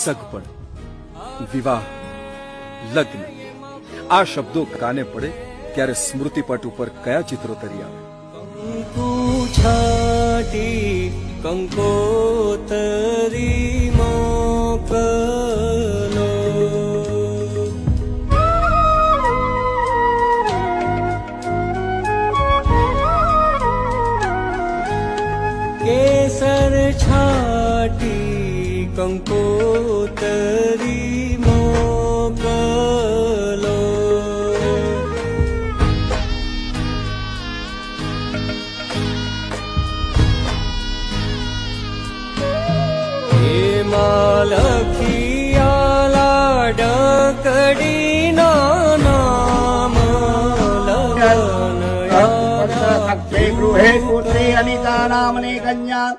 સગપણ, વિવાહ, લગ્ન આ શબ્દો કાને પડે ત્યારે સ્મૃતિપટ ઉપર કયા ચિત્રો તરી આવે? કંકોતરી મોકલો, કેસર છાટી કંકોતરી મોકલો, એમાં લખિયાલા ડકડીના નામ લગન ગૃહે પુત્રી અનિતા નામની કન્યા